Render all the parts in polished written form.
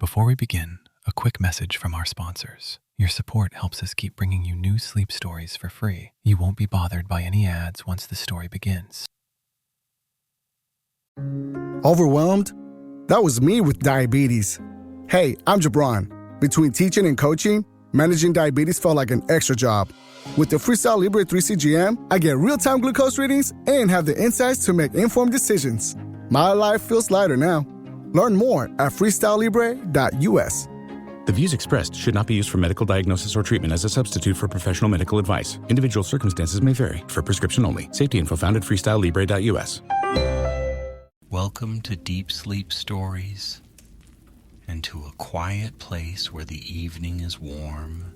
Before we begin, a quick message from our sponsors. Your support helps us keep bringing you new sleep stories for free. You won't be bothered by any ads once the story begins. Overwhelmed? That was me with diabetes. Hey, I'm Jabron. Between teaching and coaching, managing diabetes felt like an extra job. With the Freestyle Libre 3 CGM, I get real-time glucose readings and have the insights to make informed decisions. My life feels lighter now. Learn more at freestylelibre.us. The views expressed should not be used for medical diagnosis or treatment as a substitute for professional medical advice. Individual circumstances may vary. For prescription only. Safety info found at freestylelibre.us. Welcome to Deep Sleep Stories, and to a quiet place where the evening is warm,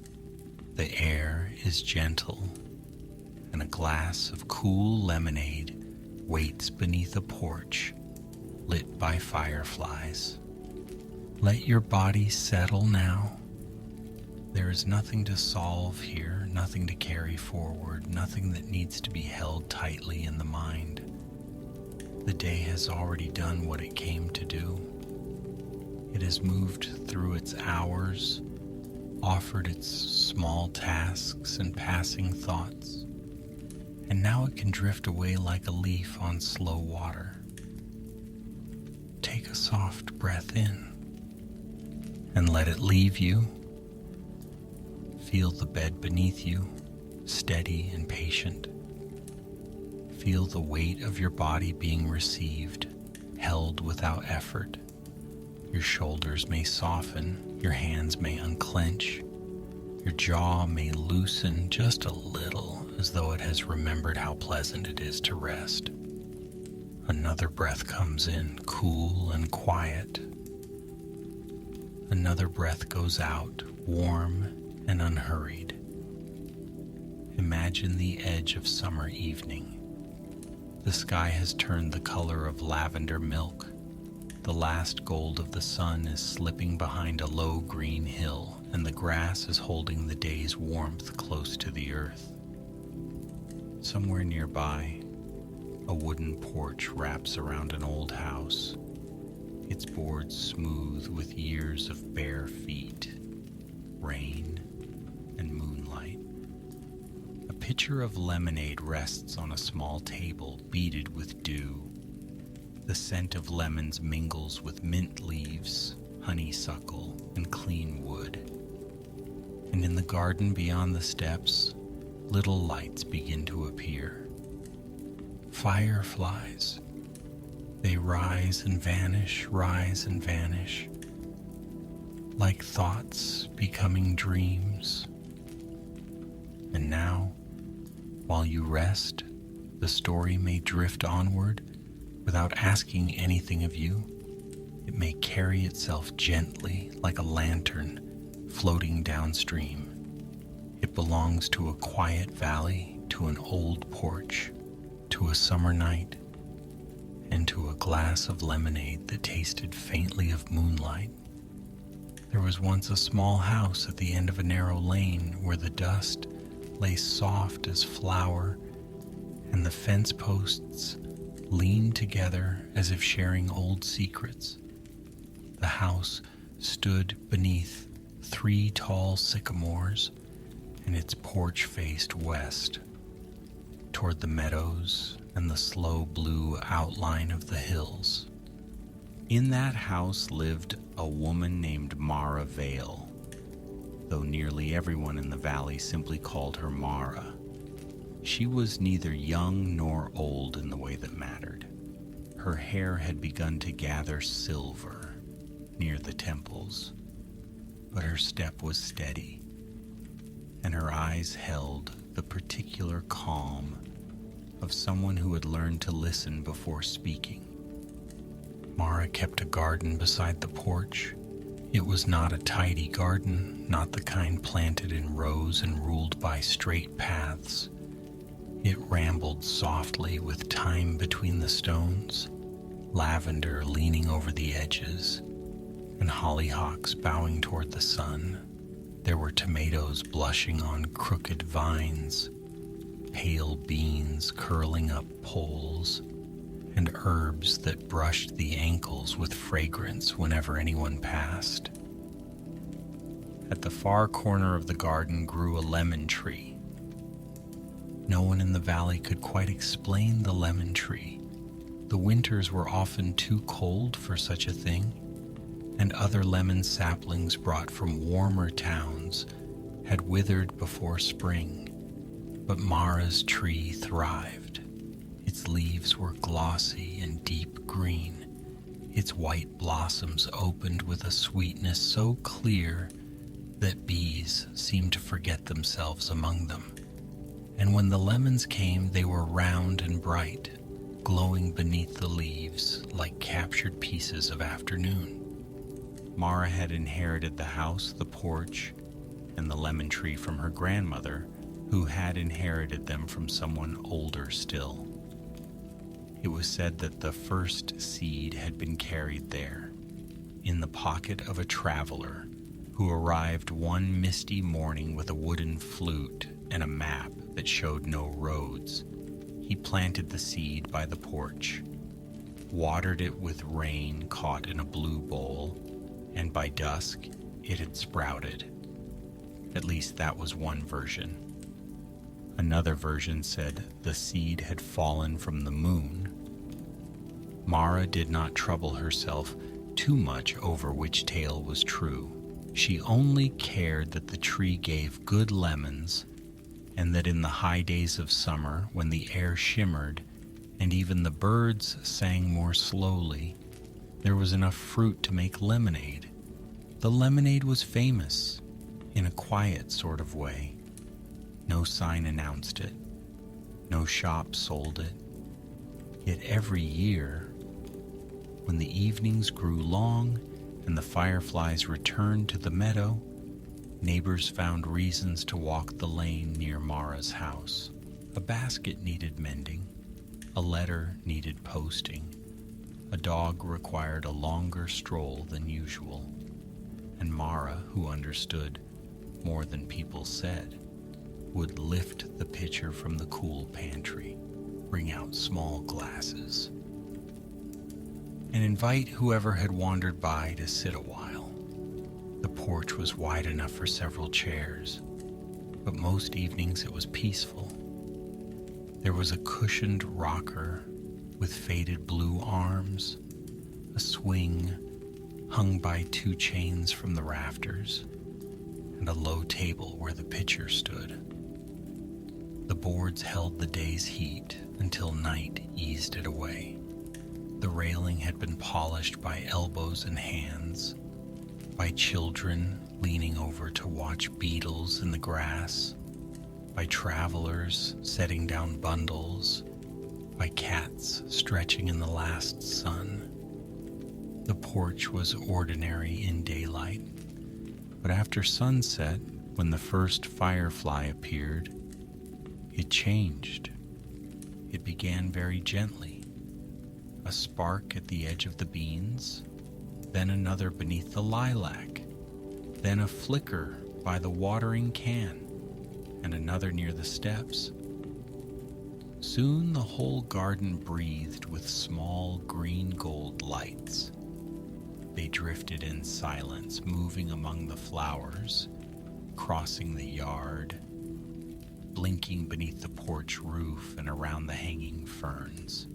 the air is gentle, and a glass of cool lemonade waits beneath a porch lit by fireflies. Let your body settle now. There is nothing to solve here, nothing to carry forward, nothing that needs to be held tightly in the mind. The day has already done what it came to do. It has moved through its hours, offered its small tasks and passing thoughts, and now it can drift away like a leaf on slow water. Take a soft breath in and let it leave you. Feel the bed beneath you, steady and patient. Feel the weight of your body being received, held without effort. Your shoulders may soften, your hands may unclench, your jaw may loosen just a little as though it has remembered how pleasant it is to rest. Another breath comes in, cool and quiet. Another breath goes out, warm and unhurried. Imagine the edge of summer evening. The sky has turned the color of lavender milk. The last gold of the sun is slipping behind a low green hill, and the grass is holding the day's warmth close to the earth. Somewhere nearby, a wooden porch wraps around an old house, its boards smooth with years of bare feet, rain, and moonlight. A pitcher of lemonade rests on a small table beaded with dew. The scent of lemons mingles with mint leaves, honeysuckle, and clean wood. And in the garden beyond the steps, little lights begin to appear. Fireflies. They rise and vanish, like thoughts becoming dreams. And now, while you rest, the story may drift onward without asking anything of you. It may carry itself gently like a lantern floating downstream. It belongs to a quiet valley, to an old porch, to a summer night, and to a glass of lemonade that tasted faintly of moonlight. There was once a small house at the end of a narrow lane where the dust lay soft as flour, and the fence posts leaned together as if sharing old secrets. The house stood beneath 3 tall sycamores, and its porch faced west, toward the meadows and the slow blue outline of the hills. In that house lived a woman named Mara Vale, though nearly everyone in the valley simply called her Mara. She was neither young nor old in the way that mattered. Her hair had begun to gather silver near the temples, but her step was steady, and her eyes held the particular calm of someone who had learned to listen before speaking. Mara kept a garden beside the porch. It was not a tidy garden, not the kind planted in rows and ruled by straight paths. It rambled softly with thyme between the stones, lavender leaning over the edges, and hollyhocks bowing toward the sun. There were tomatoes blushing on crooked vines, pale beans curling up poles, and herbs that brushed the ankles with fragrance whenever anyone passed. At the far corner of the garden grew a lemon tree. No one in the valley could quite explain the lemon tree. The winters were often too cold for such a thing, and other lemon saplings brought from warmer towns had withered before spring. But Mara's tree thrived. Its leaves were glossy and deep green. Its white blossoms opened with a sweetness so clear that bees seemed to forget themselves among them. And when the lemons came, they were round and bright, glowing beneath the leaves like captured pieces of afternoon. Mara had inherited the house, the porch, and the lemon tree from her grandmother, who had inherited them from someone older still. It was said that the first seed had been carried there, in the pocket of a traveler who arrived one misty morning with a wooden flute and a map that showed no roads. He planted the seed by the porch, watered it with rain caught in a blue bowl, and by dusk it had sprouted. At least that was one version. Another version said the seed had fallen from the moon. Mara did not trouble herself too much over which tale was true. She only cared that the tree gave good lemons, and that in the high days of summer, when the air shimmered and even the birds sang more slowly, there was enough fruit to make lemonade. The lemonade was famous, in a quiet sort of way. No sign announced it. No shop sold it. Yet every year, when the evenings grew long and the fireflies returned to the meadow, neighbors found reasons to walk the lane near Mara's house. A basket needed mending. A letter needed posting. A dog required a longer stroll than usual. And Mara, who understood more than people said, would lift the pitcher from the cool pantry, bring out small glasses, and invite whoever had wandered by to sit a while. The porch was wide enough for several chairs, but most evenings it was peaceful. There was a cushioned rocker with faded blue arms, a swing hung by 2 chains from the rafters, and a low table where the pitcher stood. The boards held the day's heat until night eased it away. The railing had been polished by elbows and hands, by children leaning over to watch beetles in the grass, by travelers setting down bundles, by cats stretching in the last sun. The porch was ordinary in daylight, but after sunset, when the first firefly appeared, it changed. It began very gently. A spark at the edge of the beans, then another beneath the lilac, then a flicker by the watering can, and another near the steps. Soon the whole garden breathed with small green gold lights. They drifted in silence, moving among the flowers, crossing the yard, blinking beneath the porch roof and around the hanging ferns.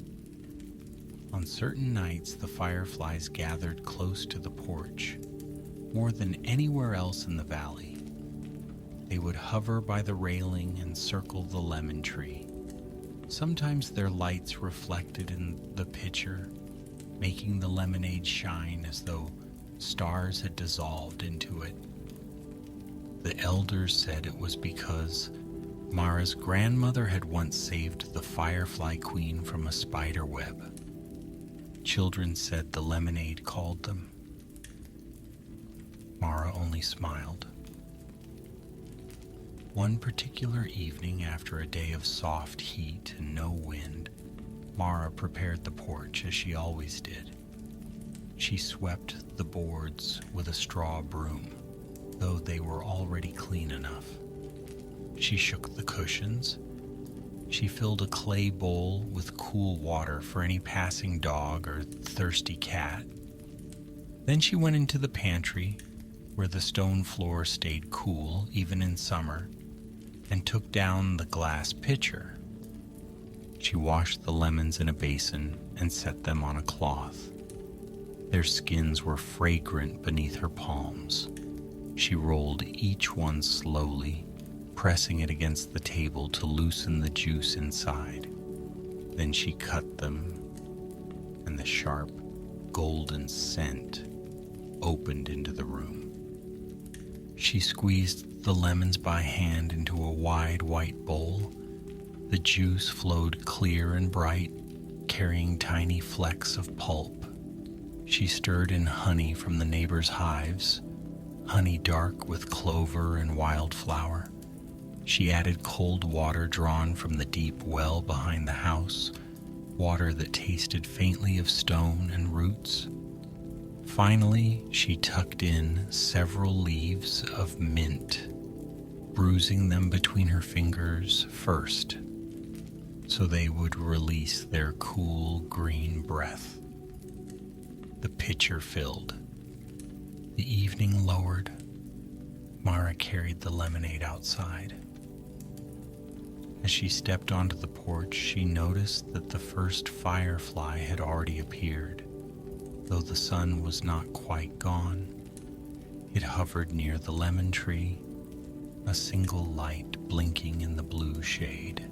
On certain nights, the fireflies gathered close to the porch, more than anywhere else in the valley. They would hover by the railing and circle the lemon tree. Sometimes their lights reflected in the pitcher, making the lemonade shine as though stars had dissolved into it. The elders said it was because Mara's grandmother had once saved the firefly queen from a spider web. Children said the lemonade called them. Mara only smiled. One particular evening, after a day of soft heat and no wind, Mara prepared the porch as she always did. She swept the boards with a straw broom, though they were already clean enough. She shook the cushions. She filled a clay bowl with cool water for any passing dog or thirsty cat. Then she went into the pantry, where the stone floor stayed cool even in summer, and took down the glass pitcher. She washed the lemons in a basin and set them on a cloth. Their skins were fragrant beneath her palms. She rolled each one slowly, pressing it against the table to loosen the juice inside. Then she cut them, and the sharp, golden scent opened into the room. She squeezed the lemons by hand into a wide white bowl. The juice flowed clear and bright, carrying tiny flecks of pulp. She stirred in honey from the neighbors' hives, honey dark with clover and wildflower. She added cold water drawn from the deep well behind the house, water that tasted faintly of stone and roots. Finally, she tucked in several leaves of mint, bruising them between her fingers first, so they would release their cool green breath. The pitcher filled. The evening lowered. Mara carried the lemonade outside. As she stepped onto the porch, she noticed that the first firefly had already appeared, though the sun was not quite gone. It hovered near the lemon tree, a single light blinking in the blue shade.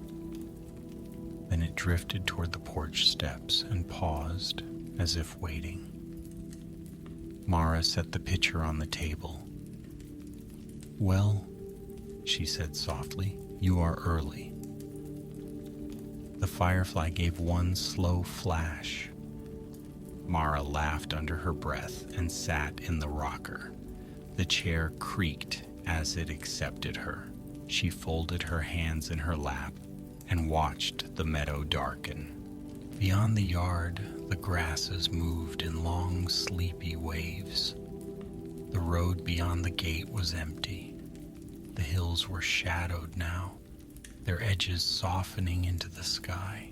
Then it drifted toward the porch steps and paused, as if waiting. Mara set the pitcher on the table. "Well," she said softly, "you are early." The firefly gave one slow flash. Mara laughed under her breath and sat in the rocker. The chair creaked as it accepted her. She folded her hands in her lap and watched the meadow darken. Beyond the yard, the grasses moved in long, sleepy waves. The road beyond the gate was empty. The hills were shadowed now, their edges softening into the sky.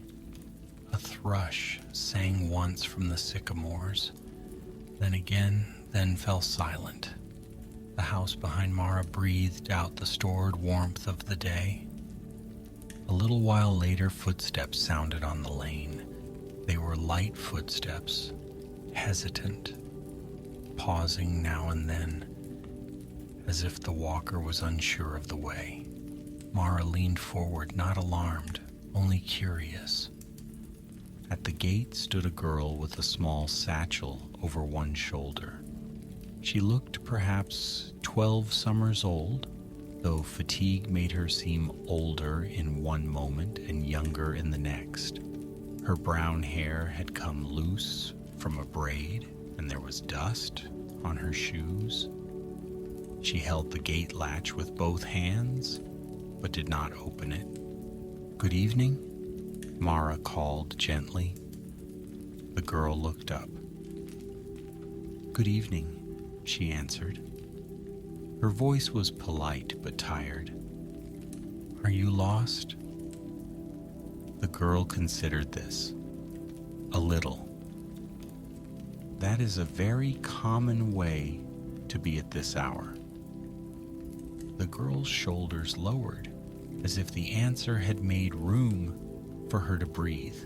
A thrush sang once from the sycamores, then fell silent. The house behind Mara breathed out the stored warmth of the day. A little while later, footsteps sounded on the lane. They were light footsteps, hesitant, pausing now and then, as if the walker was unsure of the way. Mara leaned forward, not alarmed, only curious. At the gate stood a girl with a small satchel over one shoulder. She looked perhaps 12 summers old, though fatigue made her seem older in one moment and younger in the next. Her brown hair had come loose from a braid, and there was dust on her shoes. She held the gate latch with both hands, but did not open it. "Good evening," Mara called gently. The girl looked up. "Good evening," she answered. Her voice was polite but tired. "Are you lost?" The girl considered this. "A little." "That is a very common way to be at this hour." The girl's shoulders lowered, as if the answer had made room for her to breathe.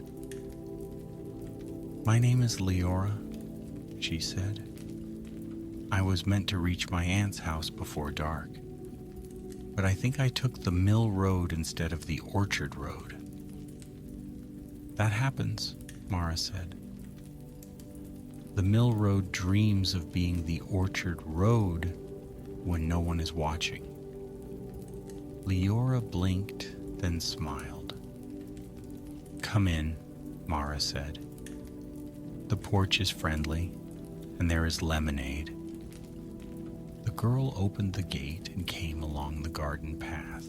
"My name is Leora," she said. "I was meant to reach my aunt's house before dark, but I think I took the mill road instead of the orchard road." "That happens," Mara said. "The mill road dreams of being the orchard road when no one is watching." Leora blinked, then smiled. "Come in," Mara said. "The porch is friendly, and there is lemonade." The girl opened the gate and came along the garden path.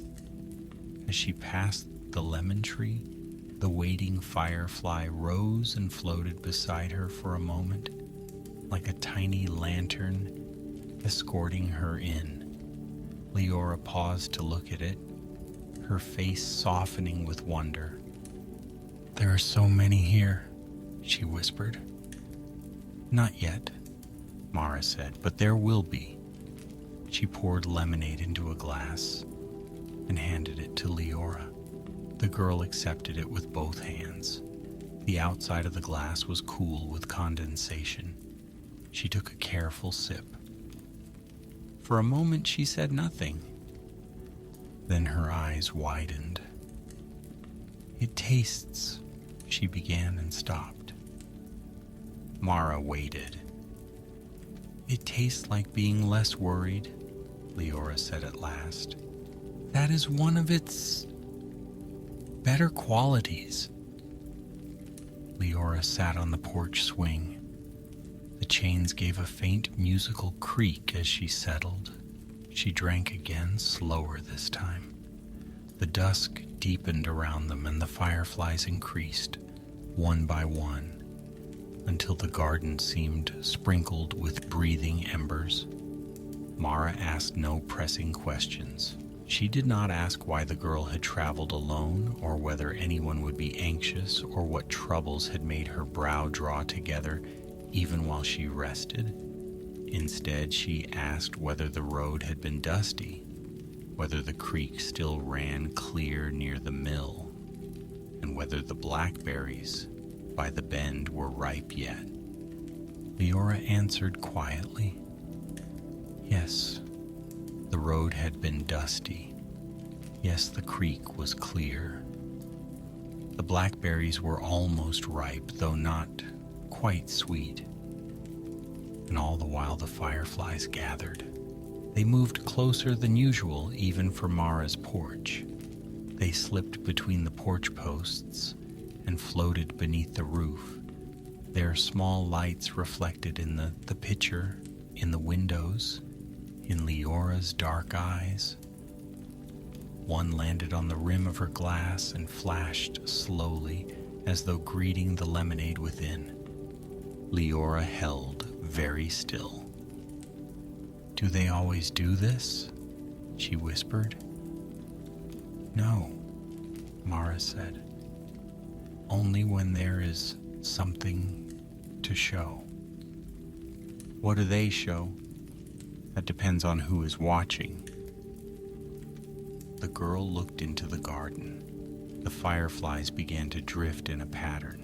As she passed the lemon tree, the waiting firefly rose and floated beside her for a moment, like a tiny lantern escorting her in. Leora paused to look at it, her face softening with wonder. "There are so many here," she whispered. "Not yet," Mara said, "but there will be." She poured lemonade into a glass and handed it to Leora. The girl accepted it with both hands. The outside of the glass was cool with condensation. She took a careful sip. For a moment she said nothing. Then her eyes widened. "It tastes," she began and stopped. Mara waited. "It tastes like being less worried," Leora said at last. "That is one of its better qualities." Leora sat on the porch swing. The chains gave a faint musical creak as she settled. She drank again, slower this time. The dusk deepened around them and the fireflies increased, one by one, until the garden seemed sprinkled with breathing embers. Mara asked no pressing questions. She did not ask why the girl had traveled alone, or whether anyone would be anxious, or what troubles had made her brow draw together even while she rested. Instead, she asked whether the road had been dusty, whether the creek still ran clear near the mill, and whether the blackberries by the bend were ripe yet. Leora answered quietly. Yes, the road had been dusty. Yes, the creek was clear. The blackberries were almost ripe, though not quite sweet. And all the while the fireflies gathered. They moved closer than usual, even for Mara's porch. They slipped between the porch posts and floated beneath the roof, their small lights reflected in the pitcher, in the windows, in Leora's dark eyes. One landed on the rim of her glass and flashed slowly, as though greeting the lemonade within. Leora held very still. "Do they always do this?" she whispered. "No," Mara said. "Only when there is something to show." "What do they show?" "That depends on who is watching." The girl looked into the garden. The fireflies began to drift in a pattern.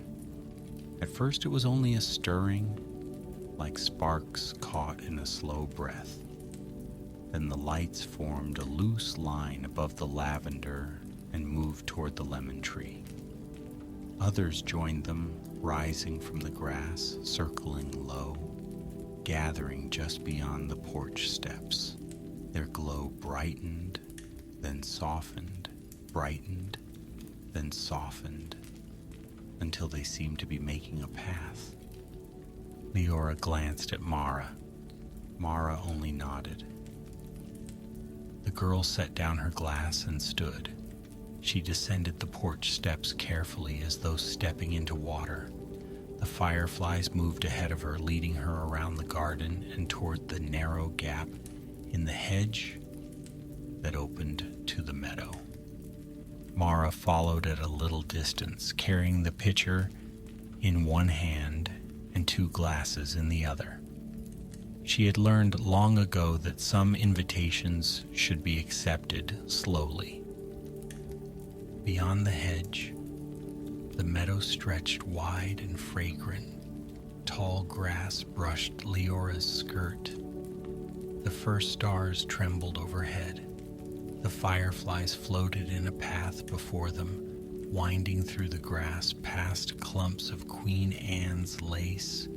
At first it was only a stirring, like sparks caught in a slow breath. Then the lights formed a loose line above the lavender and moved toward the lemon tree. Others joined them, rising from the grass, circling low, gathering just beyond the porch steps. Their glow brightened, then softened, brightened, then softened, until they seemed to be making a path. Leora glanced at Mara. Mara only nodded. The girl set down her glass and stood. She descended the porch steps carefully, as though stepping into water. The fireflies moved ahead of her, leading her around the garden and toward the narrow gap in the hedge that opened to the meadow. Mara followed at a little distance, carrying the pitcher in one hand and 2 glasses in the other. She had learned long ago that some invitations should be accepted slowly. Beyond the hedge, the meadow stretched wide and fragrant. Tall grass brushed Leora's skirt. The first stars trembled overhead. The fireflies floated in a path before them, winding through the grass past clumps of Queen Anne's lace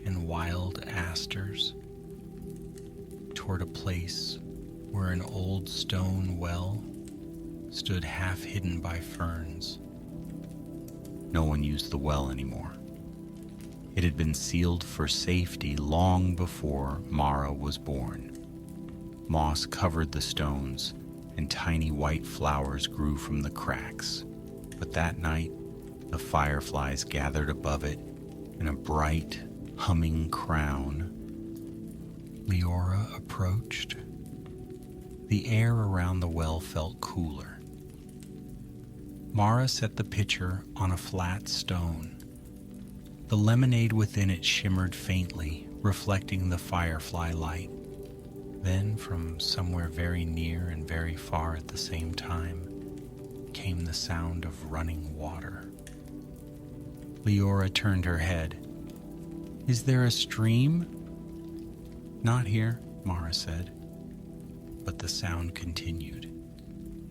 and wild asters, toward a place where an old stone well stood half hidden by ferns. No one used the well anymore. It had been sealed for safety long before Mara was born. Moss covered the stones, and tiny white flowers grew from the cracks. But that night, the fireflies gathered above it in a bright, humming crown. Leora approached. The air around the well felt cooler. Mara set the pitcher on a flat stone. The lemonade within it shimmered faintly, reflecting the firefly light. Then, from somewhere very near and very far at the same time, came the sound of running water. Leora turned her head. "Is there a stream?" "Not here," Mara said. But the sound continued.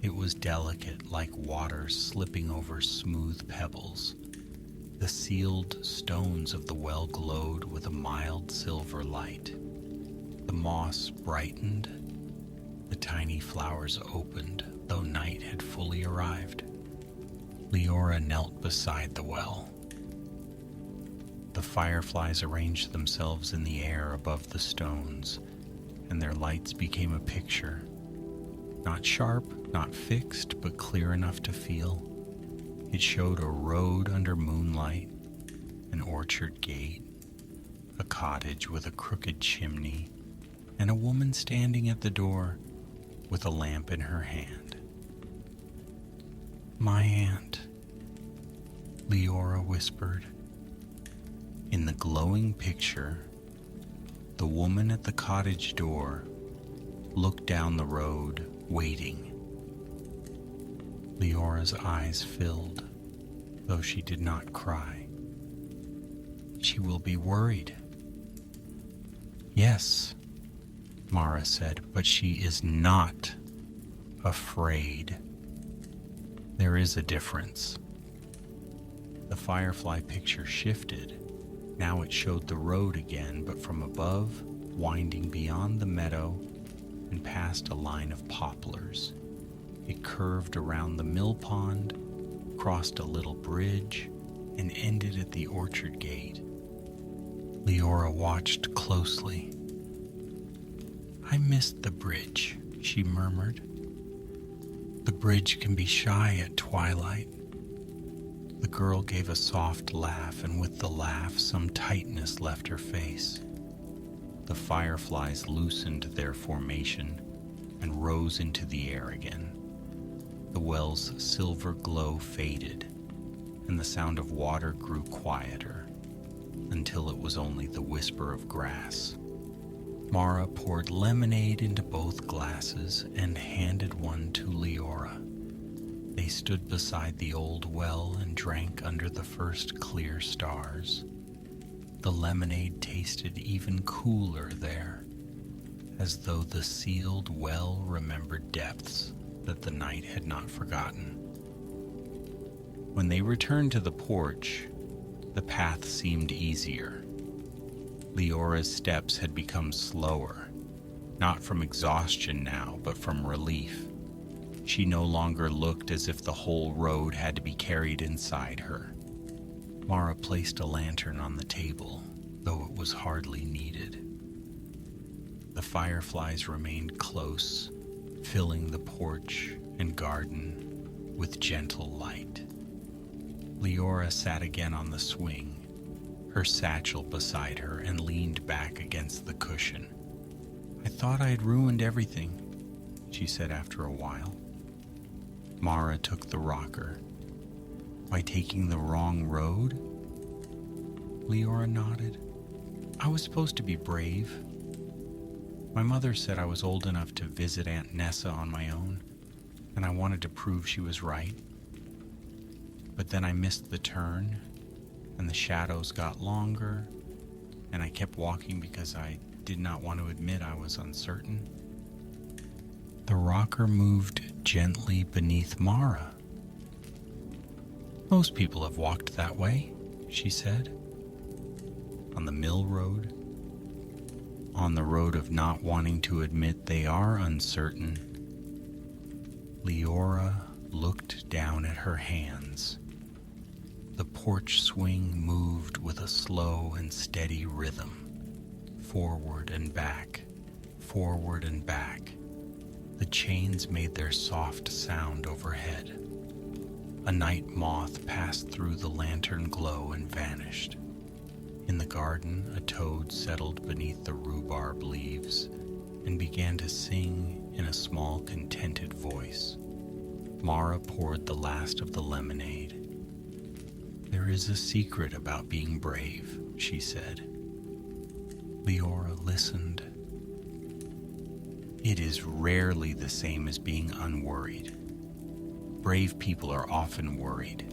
It was delicate, like water slipping over smooth pebbles. The sealed stones of the well glowed with a mild silver light. The moss brightened. The tiny flowers opened, though night had fully arrived. Leora knelt beside the well. The fireflies arranged themselves in the air above the stones, and their lights became a picture. Not sharp, not fixed, but clear enough to feel. It showed a road under moonlight, an orchard gate, a cottage with a crooked chimney, and a woman standing at the door with a lamp in her hand. "My aunt," Leora whispered. In the glowing picture, the woman at the cottage door looked down the road, waiting. Leora's eyes filled, though she did not cry. "She will be worried." "Yes," Mara said, "but she is not afraid. There is a difference." The firefly picture shifted. Now it showed the road again, but from above, winding beyond the meadow and past a line of poplars. It curved around the mill pond, crossed a little bridge, and ended at the orchard gate. Leora watched closely. "I missed the bridge," she murmured. "The bridge can be shy at twilight." The girl gave a soft laugh, and with the laugh some tightness left her face. The fireflies loosened their formation and rose into the air again. The well's silver glow faded, and the sound of water grew quieter, until it was only the whisper of grass. Mara poured lemonade into both glasses and handed one to Leora. They stood beside the old well and drank under the first clear stars. The lemonade tasted even cooler there, as though the sealed well remembered depths that the night had not forgotten. When they returned to the porch, the path seemed easier. Leora's steps had become slower, not from exhaustion now, but from relief. She no longer looked as if the whole road had to be carried inside her. Mara placed a lantern on the table, though it was hardly needed. The fireflies remained close, filling the porch and garden with gentle light. Leora sat again on the swing, her satchel beside her, and leaned back against the cushion. "I thought I had ruined everything," she said after a while. Mara took the rocker. "By taking the wrong road?" Leora nodded. "I was supposed to be brave. My mother said I was old enough to visit Aunt Nessa on my own, and I wanted to prove she was right. But then I missed the turn, and the shadows got longer, and I kept walking because I did not want to admit I was uncertain." The rocker moved gently beneath Mara. "Most people have walked that way," she said. "On the mill road, on the road of not wanting to admit they are uncertain." Leora looked down at her hands. The porch swing moved with a slow and steady rhythm, forward and back, forward and back. The chains made their soft sound overhead. A night moth passed through the lantern glow and vanished. In the garden, a toad settled beneath the rhubarb leaves and began to sing in a small, contented voice. Mara poured the last of the lemonade. "There is a secret about being brave," she said. Leora listened. It is rarely the same as being unworried. Brave people are often worried.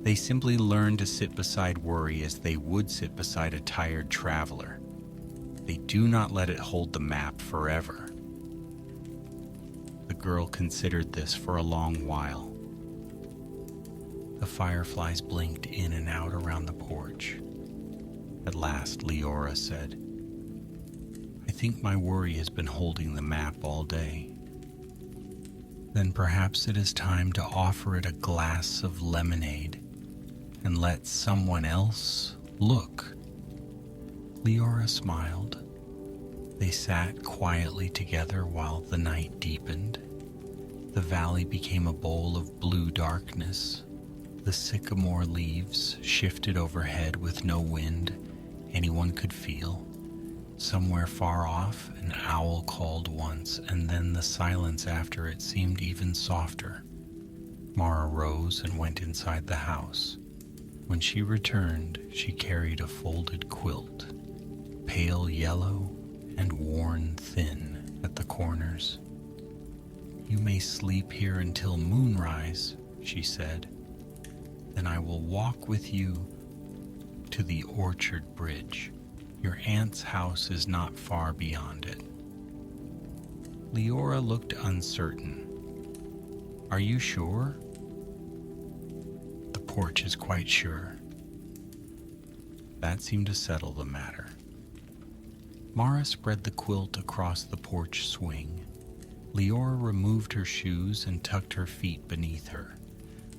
They simply learn to sit beside worry as they would sit beside a tired traveler. They do not let it hold the map forever. The girl considered this for a long while. The fireflies blinked in and out around the porch. At last, Leora said, "I think my worry has been holding the map all day. Then perhaps it is time to offer it a glass of lemonade and let someone else look." Leora smiled. They sat quietly together while the night deepened. The valley became a bowl of blue darkness. The sycamore leaves shifted overhead with no wind anyone could feel. Somewhere far off, an owl called once, and then the silence after it seemed even softer. Mara rose and went inside the house. When she returned, she carried a folded quilt, pale yellow and worn thin at the corners. "You may sleep here until moonrise," she said. "Then I will walk with you to the orchard bridge. Your aunt's house is not far beyond it." Leora looked uncertain. "Are you sure?" "The Porch is quite sure." That seemed to settle the matter. Mara spread the quilt across the porch swing. Leora removed her shoes and tucked her feet beneath her.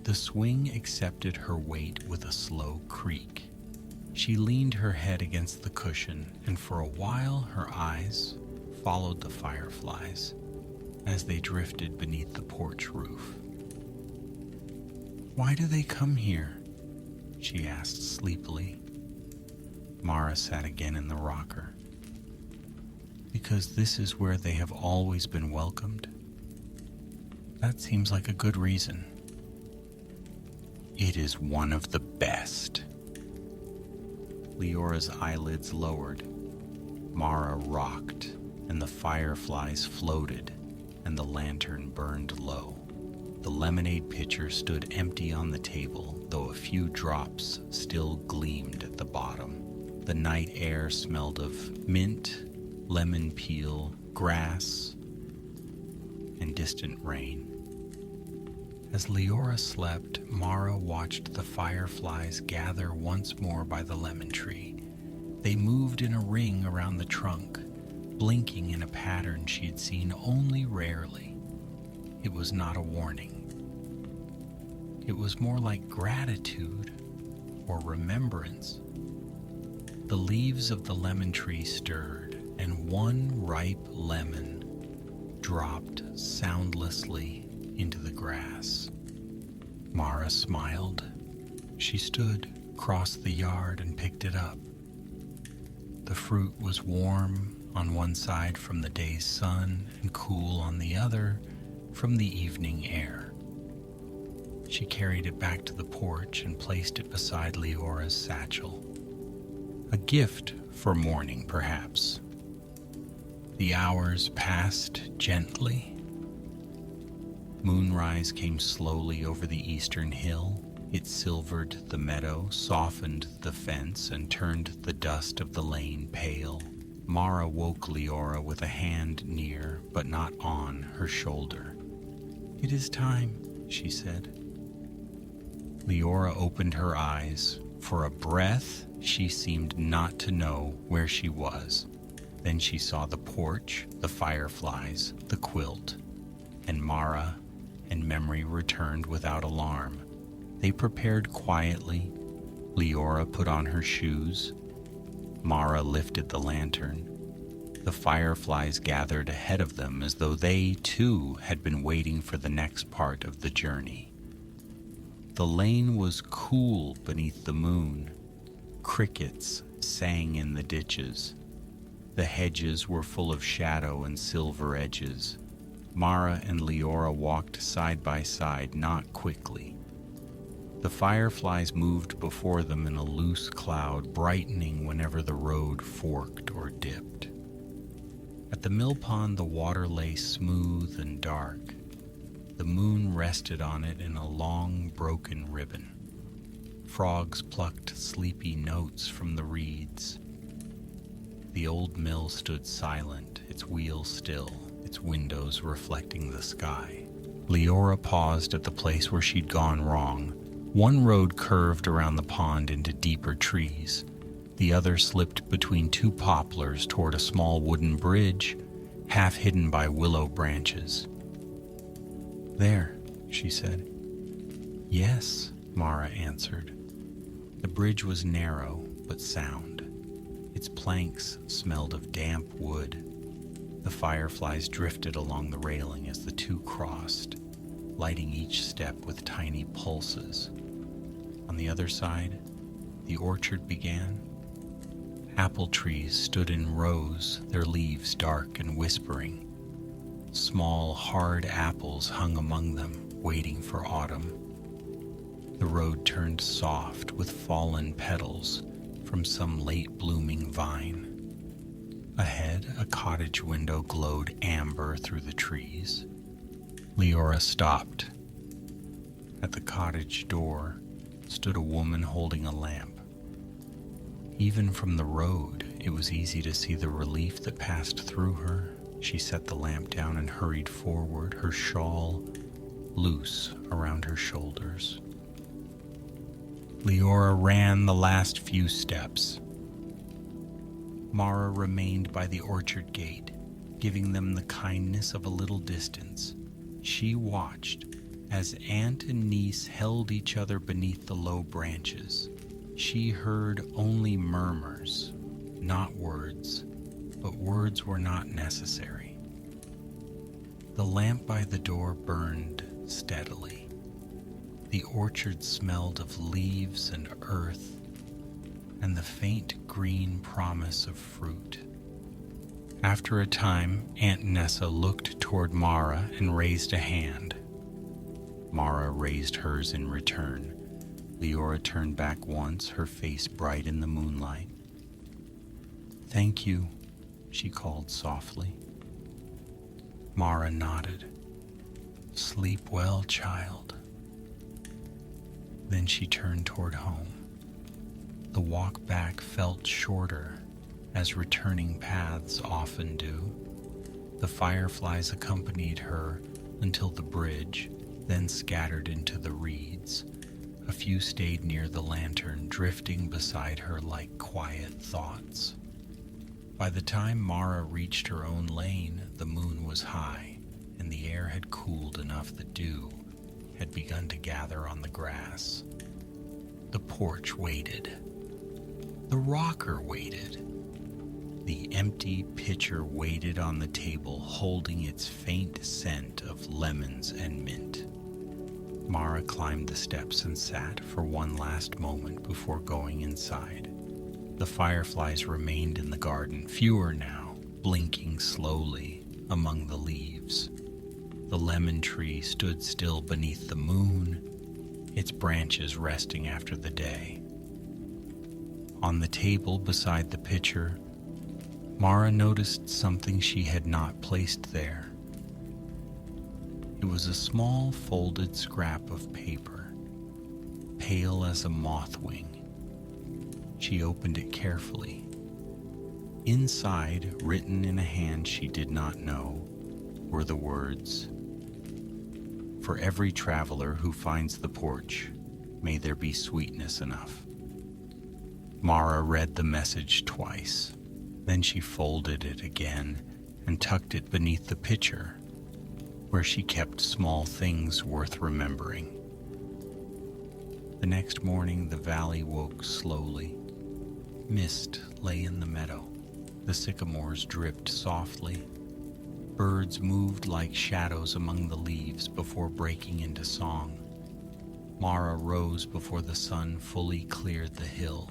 The swing accepted her weight with a slow creak. She leaned her head against the cushion, and for a while her eyes followed the fireflies as they drifted beneath the porch roof. "Why do they come here?" she asked sleepily. Mara sat again in the rocker. "Because this is where they have always been welcomed." "That seems like a good reason." "It is one of the best." Leora's eyelids lowered. Mara rocked, and the fireflies floated, and the lantern burned low. The lemonade pitcher stood empty on the table, though a few drops still gleamed at the bottom. The night air smelled of mint, lemon peel, grass, and distant rain. As Leora slept, Mara watched the fireflies gather once more by the lemon tree. They moved in a ring around the trunk, blinking in a pattern she had seen only rarely. It was not a warning. It was more like gratitude or remembrance. The leaves of the lemon tree stirred, and one ripe lemon dropped soundlessly into the grass. Mara smiled. She stood, crossed the yard, and picked it up. The fruit was warm on one side from the day's sun and cool on the other from the evening air. She carried it back to the porch and placed it beside Leora's satchel. A gift for morning, perhaps. The hours passed gently. Moonrise came slowly over the eastern hill. It silvered the meadow, softened the fence, and turned the dust of the lane pale. Mara woke Leora with a hand near, but not on, her shoulder. "It is time," she said. Leora opened her eyes. For a breath, she seemed not to know where she was. Then she saw the porch, the fireflies, the quilt, and Mara and memory returned without alarm. They prepared quietly. Leora put on her shoes. Mara lifted the lantern. The fireflies gathered ahead of them as though they, too, had been waiting for the next part of the journey. The lane was cool beneath the moon. Crickets sang in the ditches. The hedges were full of shadow and silver edges. Mara and Leora walked side by side, not quickly. The fireflies moved before them in a loose cloud, brightening whenever the road forked or dipped. At the mill pond, the water lay smooth and dark. The moon rested on it in a long, broken ribbon. Frogs plucked sleepy notes from the reeds. The old mill stood silent, its wheels still, its windows reflecting the sky. Leora paused at the place where she'd gone wrong. One road curved around the pond into deeper trees. The other slipped between two poplars toward a small wooden bridge, half hidden by willow branches. "There," she said. "Yes," Mara answered. The bridge was narrow but sound. Its planks smelled of damp wood. The fireflies drifted along the railing as the two crossed, lighting each step with tiny pulses. On the other side, the orchard began. Apple trees stood in rows, their leaves dark and whispering. Small, hard apples hung among them, waiting for autumn. The road turned soft with fallen petals from some late-blooming vine. Ahead, a cottage window glowed amber through the trees. Leora stopped. At the cottage door stood a woman holding a lamp. Even from the road, it was easy to see the relief that passed through her. She set the lamp down and hurried forward, her shawl loose around her shoulders. Leora ran the last few steps. Mara remained by the orchard gate, giving them the kindness of a little distance. She watched as aunt and niece held each other beneath the low branches. She heard only murmurs, not words, but words were not necessary. The lamp by the door burned steadily. The orchard smelled of leaves and earth, and the faint green promise of fruit. After a time, Aunt Nessa looked toward Mara and raised a hand. Mara raised hers in return. Leora turned back once, her face bright in the moonlight. "Thank you," she called softly. Mara nodded. "Sleep well, child." Then she turned toward home. The walk back felt shorter, as returning paths often do. The fireflies accompanied her until the bridge, then scattered into the reeds. A few stayed near the lantern, drifting beside her like quiet thoughts. By the time Mara reached her own lane, the moon was high, and the air had cooled enough that dew had begun to gather on the grass. The porch waited. The rocker waited. The empty pitcher waited on the table, holding its faint scent of lemons and mint. Mara climbed the steps and sat for one last moment before going inside. The fireflies remained in the garden, fewer now, blinking slowly among the leaves. The lemon tree stood still beneath the moon, its branches resting after the day. On the table beside the pitcher, Mara noticed something she had not placed there. It was a small folded scrap of paper, pale as a moth wing. She opened it carefully. Inside, written in a hand she did not know, were the words, "For every traveler who finds the porch, may there be sweetness enough." Mara read the message twice. Then she folded it again and tucked it beneath the pitcher, where she kept small things worth remembering. The next morning, the valley woke slowly. Mist lay in the meadow. The sycamores dripped softly. Birds moved like shadows among the leaves before breaking into song. Mara rose before the sun fully cleared the hill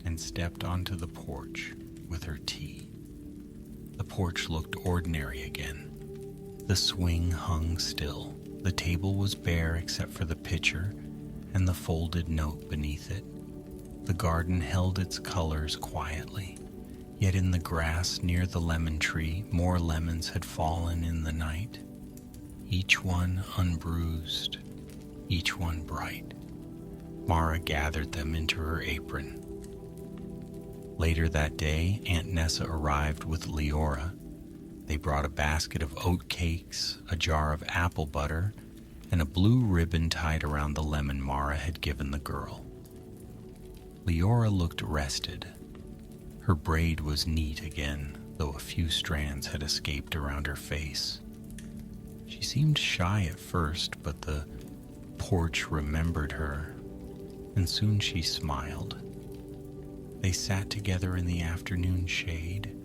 and stepped onto the porch with her tea. The porch looked ordinary again. The swing hung still. The table was bare except for the pitcher and the folded note beneath it. The garden held its colors quietly, Yet in the grass near the lemon tree, more lemons had fallen in the night, each one unbruised, each one bright. Mara gathered them into her apron. Later that day, Aunt Nessa arrived with Leora. They brought a basket of oat cakes, a jar of apple butter, and a blue ribbon tied around the lemon Mara had given the girl. Leora looked rested. Her braid was neat again, though a few strands had escaped around her face. She seemed shy at first, but the porch remembered her, and soon she smiled. They sat together in the afternoon shade.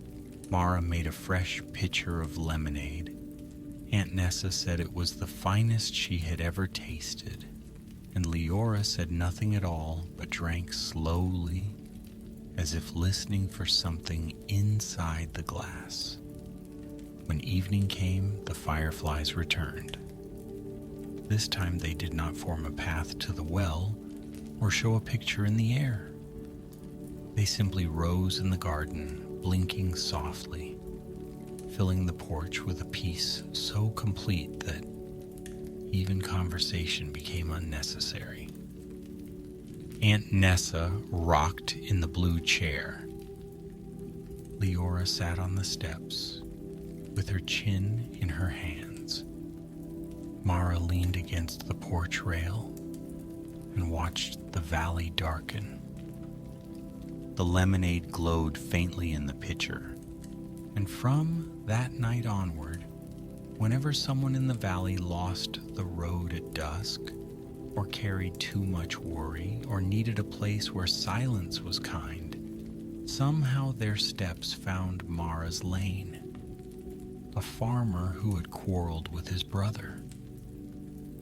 Mara made a fresh pitcher of lemonade. Aunt Nessa said it was the finest she had ever tasted, and Leora said nothing at all but drank slowly, as if listening for something inside the glass. When evening came, the Fireflies returned. This time they did not form a path to the well or show a picture in the air. They simply rose in the garden, blinking softly, filling the porch with a peace so complete that even conversation became unnecessary. Aunt Nessa rocked in the blue chair. Leora sat on the steps, with her chin in her hands. Mara leaned against the porch rail and watched the valley darken. The lemonade glowed faintly in the pitcher, and from that night onward, whenever someone in the valley lost the road at dusk, or carried too much worry, or needed a place where silence was kind, somehow their steps found Mara's lane. A farmer who had quarreled with his brother,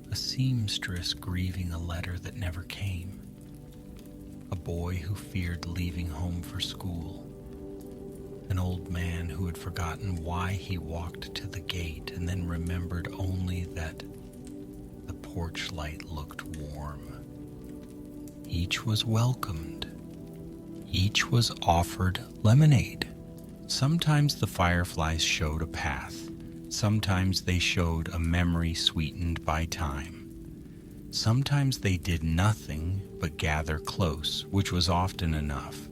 a seamstress grieving a letter that never came, a boy who feared leaving home for school, an old man who had forgotten why he walked to the gate and then remembered only that the porch light looked warm. Each was welcomed. Each was offered lemonade. Sometimes the Fireflies showed a path. Sometimes they showed a memory sweetened by time. Sometimes they did nothing but gather close, which was often enough.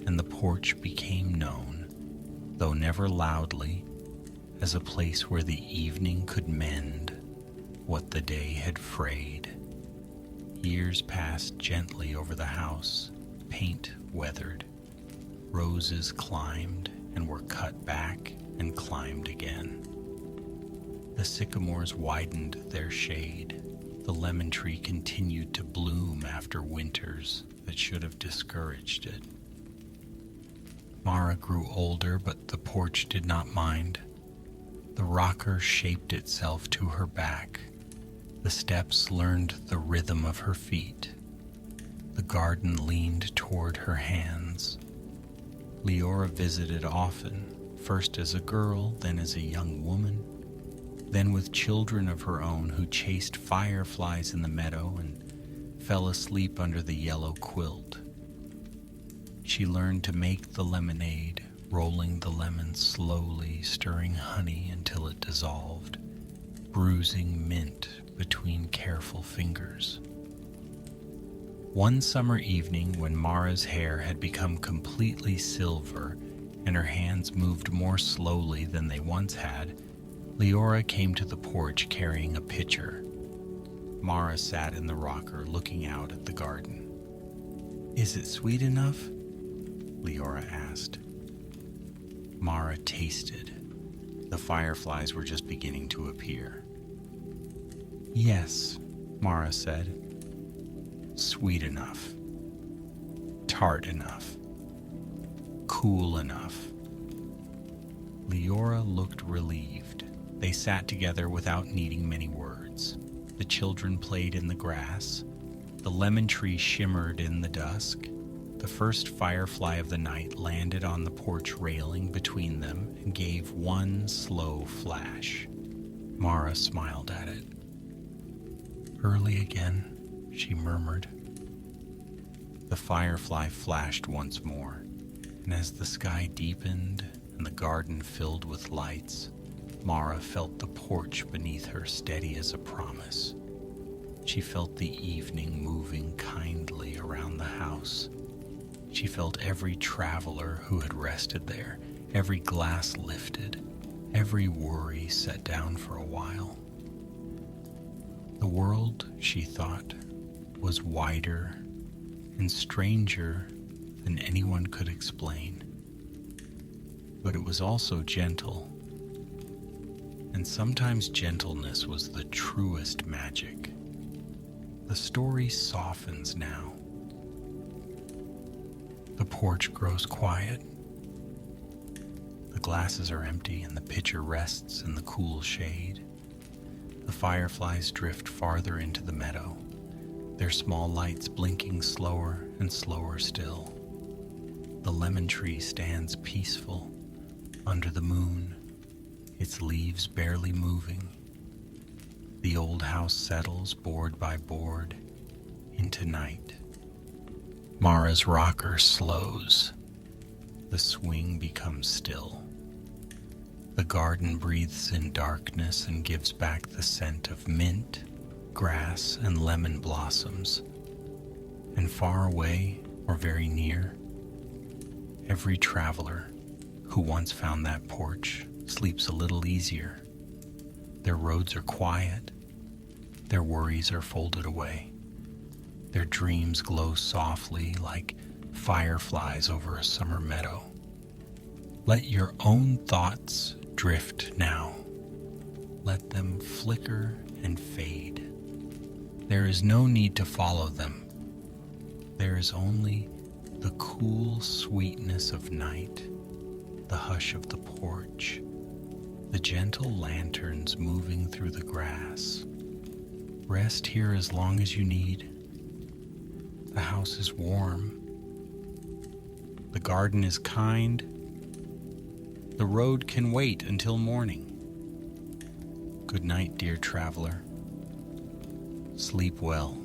And the porch became known, though never loudly, as a place where the evening could mend what the day had frayed. Years passed gently over the house, paint weathered. Roses climbed and were cut back and climbed again. The sycamores widened their shade. The lemon tree continued to bloom after winters that should have discouraged it. Mara grew older, but the porch did not mind. The rocker shaped itself to her back. The steps learned the rhythm of her feet. The garden leaned toward her hands. Leora visited often, first as a girl, then as a young woman, then with children of her own who chased fireflies in the meadow and fell asleep under the yellow quilt. She learned to make the lemonade, rolling the lemons slowly, stirring honey until it dissolved, bruising mint between careful fingers. One summer evening, when Mara's hair had become completely silver and her hands moved more slowly than they once had, Leora came to the porch carrying a pitcher. Mara sat in the rocker looking out at the garden. "Is it sweet enough?" Leora asked. Mara tasted. The fireflies were just beginning to appear. "Yes," Mara said. "Sweet enough. Tart enough. Cool enough." Leora looked relieved. They sat together without needing many words. The children played in the grass. The lemon tree shimmered in the dusk. The first firefly of the night landed on the porch railing between them and gave one slow flash. Mara smiled at it. "Early again," she murmured. The firefly flashed once more. And as the sky deepened and the garden filled with lights, Mara felt the porch beneath her steady as a promise. She felt the evening moving kindly around the house. She felt every traveler who had rested there, every glass lifted, every worry set down for a while. The world, she thought, was wider and stranger than anyone could explain. But it was also gentle. And sometimes gentleness was the truest magic. The story softens now. The porch grows quiet. The glasses are empty and the pitcher rests in the cool shade. The fireflies drift farther into the meadow, their small lights blinking slower and slower still. The lemon tree stands peaceful under the moon, its leaves barely moving. The old house settles board by board into night. Mara's rocker slows. The swing becomes still. The garden breathes in darkness and gives back the scent of mint, grass, and lemon blossoms. And far away, or very near, every traveler who once found that porch sleeps a little easier. Their roads are quiet. Their worries are folded away. Their dreams glow softly like fireflies over a summer meadow. Let your own thoughts drift now. Let them flicker and fade. There is no need to follow them. There is only the cool sweetness of night, the hush of the porch, the gentle lanterns moving through the grass. Rest here as long as you need. The house is warm. The garden is kind. The road can wait until morning. Good night, dear traveler. Sleep well.